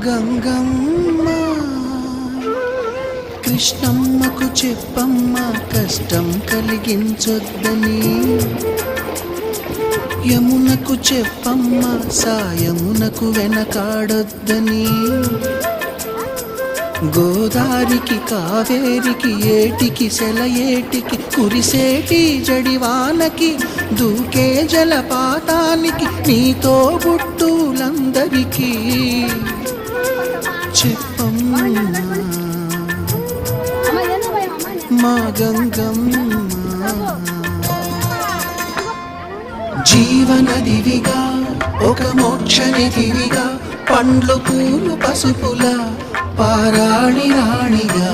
గంగమ్మ కృష్ణమ్మకు చెప్పమ్మ కష్టం కలిగించొద్దని, యమునకు చెప్పమ్మ సాయమునకు వెనకాడొద్దని, గోదారికి కావేరికి ఏటికి సెలయేటికి కురిసేటి జడివానకి దూకే జలపాతానికి నీతో బుట్టులందరికీ చెప్పమ్మా మా గంగమ్మ. జీవనదివిగా ఒక మోక్షనిధివిగా పండ్లు పూలు పసుపుల పారాణి రాణిగా